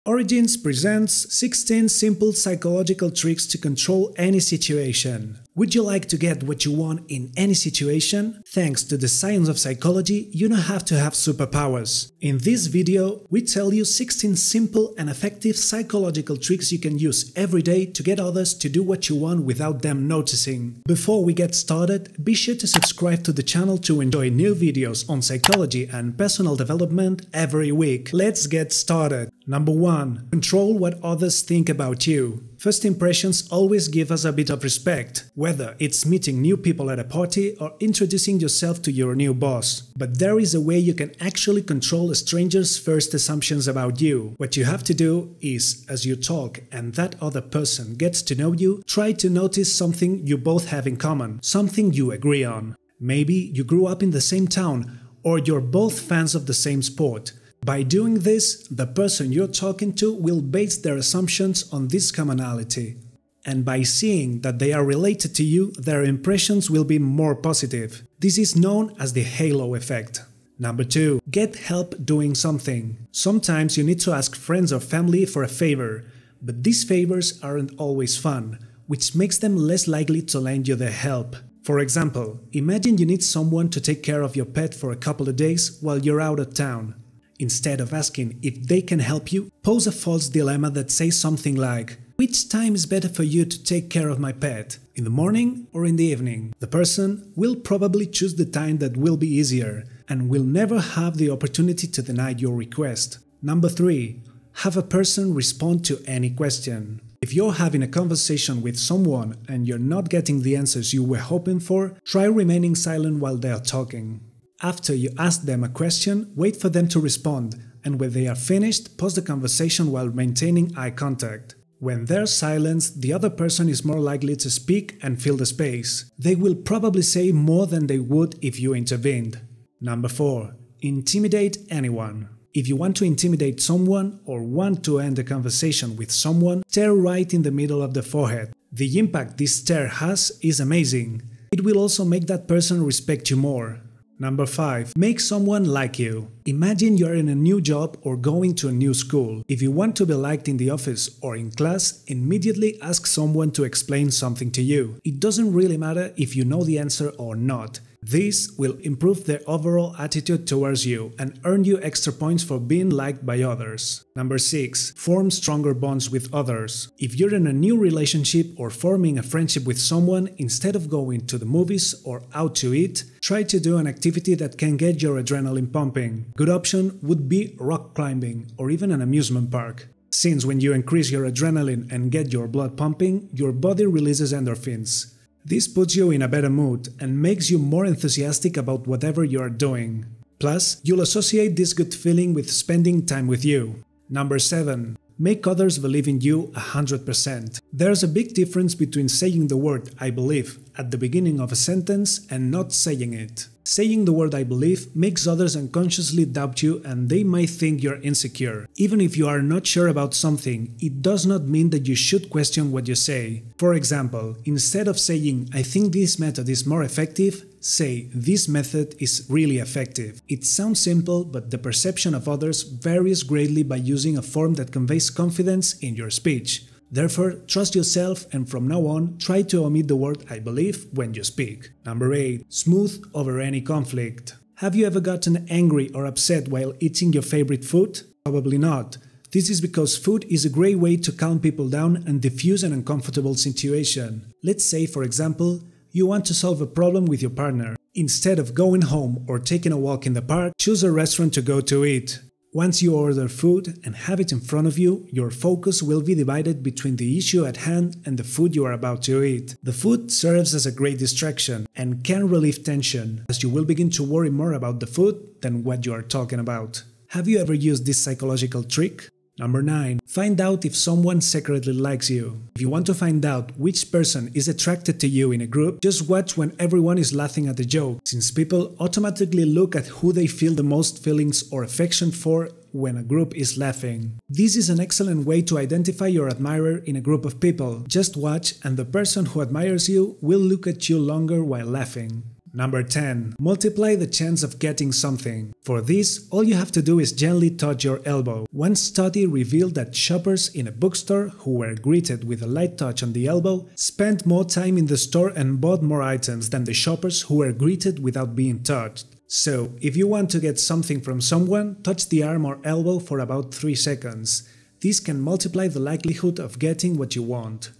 Origins presents 16 simple psychological tricks to control any situation. Would you like to get what you want in any situation? Thanks to the science of psychology, you don't have to have superpowers. In this video, we tell you 16 simple and effective psychological tricks you can use every day to get others to do what you want without them noticing. Before we get started, be sure to subscribe to the channel to enjoy new videos on psychology and personal development every week. Let's get started. Number 1. Control what others think about you. First impressions always give us a bit of respect, whether it's meeting new people at a party or introducing yourself to your new boss. But there is a way you can actually control a stranger's first assumptions about you. What you have to do is, as you talk and that other person gets to know you, try to notice something you both have in common, something you agree on. Maybe you grew up in the same town, or you're both fans of the same sport. By doing this, the person you're talking to will base their assumptions on this commonality. And by seeing that they are related to you, their impressions will be more positive. This is known as the halo effect. Number 2. Get help doing something. Sometimes you need to ask friends or family for a favor, but these favors aren't always fun, which makes them less likely to lend you their help. For example, imagine you need someone to take care of your pet for a couple of days while you're out of town. Instead of asking if they can help you, pose a false dilemma that says something like, "Which time is better for you to take care of my pet? In the morning or in the evening?" The person will probably choose the time that will be easier and will never have the opportunity to deny your request. Number 3. Have a person respond to any question. If you're having a conversation with someone and you're not getting the answers you were hoping for, try remaining silent while they're talking. After you ask them a question, wait for them to respond, and when they are finished, pause the conversation while maintaining eye contact. When there's silence, the other person is more likely to speak and fill the space. They will probably say more than they would if you intervened. Number 4. Intimidate anyone. If you want to intimidate someone or want to end a conversation with someone, stare right in the middle of the forehead. The impact this stare has is amazing. It will also make that person respect you more. Number 5. Make someone like you. Imagine you're in a new job or going to a new school. If you want to be liked in the office or in class, immediately ask someone to explain something to you. It doesn't really matter if you know the answer or not. This will improve their overall attitude towards you and earn you extra points for being liked by others. Number 6. Form stronger bonds with others. If you're in a new relationship or forming a friendship with someone, instead of going to the movies or out to eat, try to do an activity that can get your adrenaline pumping. Good option would be rock climbing or even an amusement park. Since when you increase your adrenaline and get your blood pumping, your body releases endorphins. This puts you in a better mood and makes you more enthusiastic about whatever you are doing. Plus, you'll associate this good feeling with spending time with you. Number 7. Make others believe in you 100%. There's a big difference between saying the word "I believe" at the beginning of a sentence and not saying it. Saying the word "I believe" makes others unconsciously doubt you and they might think you're insecure. Even if you are not sure about something, it does not mean that you should question what you say. For example, instead of saying "I think this method is more effective," say "this method is really effective." It sounds simple, but the perception of others varies greatly by using a form that conveys confidence in your speech. Therefore, trust yourself and from now on, try to omit the word "I believe" when you speak. Number 8. Smooth over any conflict. Have you ever gotten angry or upset while eating your favorite food? Probably not. This is because food is a great way to calm people down and diffuse an uncomfortable situation. Let's say, for example, you want to solve a problem with your partner. Instead of going home or taking a walk in the park, choose a restaurant to go to eat. Once you order food and have it in front of you, your focus will be divided between the issue at hand and the food you are about to eat. The food serves as a great distraction and can relieve tension, as you will begin to worry more about the food than what you are talking about. Have you ever used this psychological trick? Number 9. Find out if someone secretly likes you. If you want to find out which person is attracted to you in a group, just watch when everyone is laughing at the joke, since people automatically look at who they feel the most feelings or affection for when a group is laughing. This is an excellent way to identify your admirer in a group of people. Just watch and the person who admires you will look at you longer while laughing. Number 10. Multiply the chance of getting something. For this, all you have to do is gently touch your elbow. One study revealed that shoppers in a bookstore who were greeted with a light touch on the elbow spent more time in the store and bought more items than the shoppers who were greeted without being touched. So, if you want to get something from someone, touch the arm or elbow for about 3 seconds. This can multiply the likelihood of getting what you want.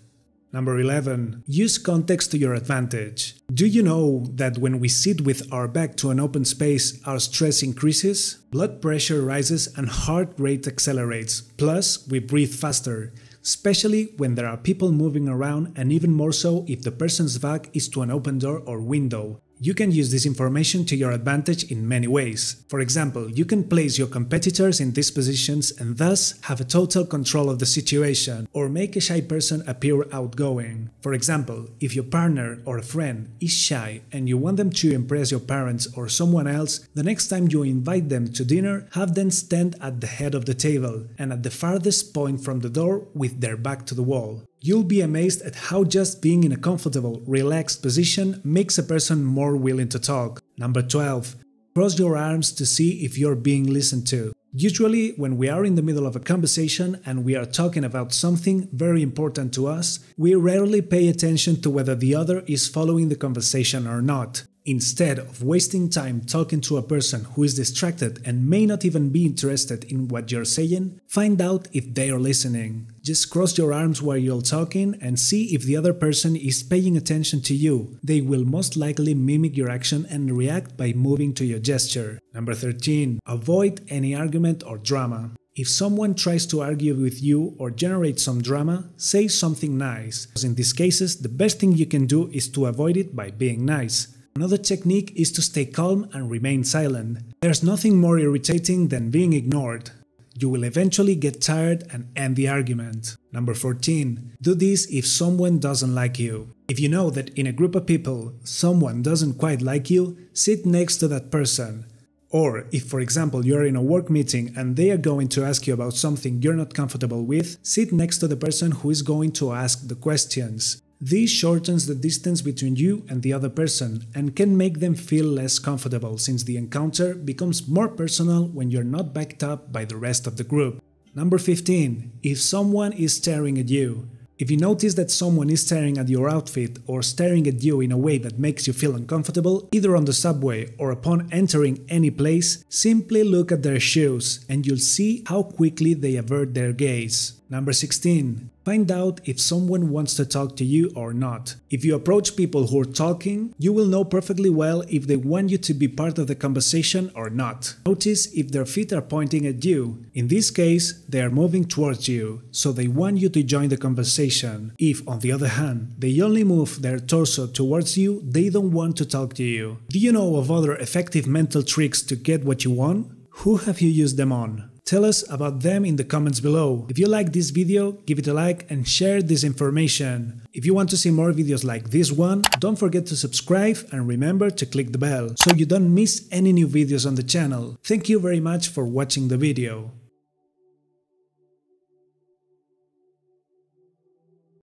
Number 11. Use context to your advantage. Do you know that when we sit with our back to an open space, our stress increases? Blood pressure rises and heart rate accelerates, plus we breathe faster, especially when there are people moving around, and even more so if the person's back is to an open door or window. You can use this information to your advantage in many ways. For example, you can place your competitors in these positions and thus have a total control of the situation, or make a shy person appear outgoing. For example, if your partner or a friend is shy and you want them to impress your parents or someone else, the next time you invite them to dinner, have them stand at the head of the table and at the farthest point from the door with their back to the wall. You'll be amazed at how just being in a comfortable, relaxed position makes a person more willing to talk. Number 12. Cross your arms to see if you're being listened to. Usually, when we are in the middle of a conversation and we are talking about something very important to us, we rarely pay attention to whether the other is following the conversation or not. Instead of wasting time talking to a person who is distracted and may not even be interested in what you're saying, find out if they are listening. Just cross your arms while you're talking and see if the other person is paying attention to you. They will most likely mimic your action and react by moving to your gesture. Number 13. Avoid any argument or drama. If someone tries to argue with you or generate some drama, say something nice. In these cases, the best thing you can do is to avoid it by being nice. Another technique is to stay calm and remain silent. There's nothing more irritating than being ignored. You will eventually get tired and end the argument. Number 14. Do this if someone doesn't like you. If you know that in a group of people, someone doesn't quite like you, sit next to that person. Or if, for example, you're in a work meeting and they are going to ask you about something you're not comfortable with, sit next to the person who is going to ask the questions. This shortens the distance between you and the other person and can make them feel less comfortable, since the encounter becomes more personal when you're not backed up by the rest of the group. Number 15. If someone is staring at you. If you notice that someone is staring at your outfit or staring at you in a way that makes you feel uncomfortable, either on the subway or upon entering any place, simply look at their shoes and you'll see how quickly they avert their gaze. Number 16. Find out if someone wants to talk to you or not. If you approach people who are talking, you will know perfectly well if they want you to be part of the conversation or not. Notice if their feet are pointing at you. In this case, they are moving towards you, so they want you to join the conversation. If, on the other hand, they only move their torso towards you, they don't want to talk to you. Do you know of other effective mental tricks to get what you want? Who have you used them on? Tell us about them in the comments below. If you like this video, give it a like and share this information. If you want to see more videos like this one, don't forget to subscribe and remember to click the bell so you don't miss any new videos on the channel. Thank you very much for watching the video.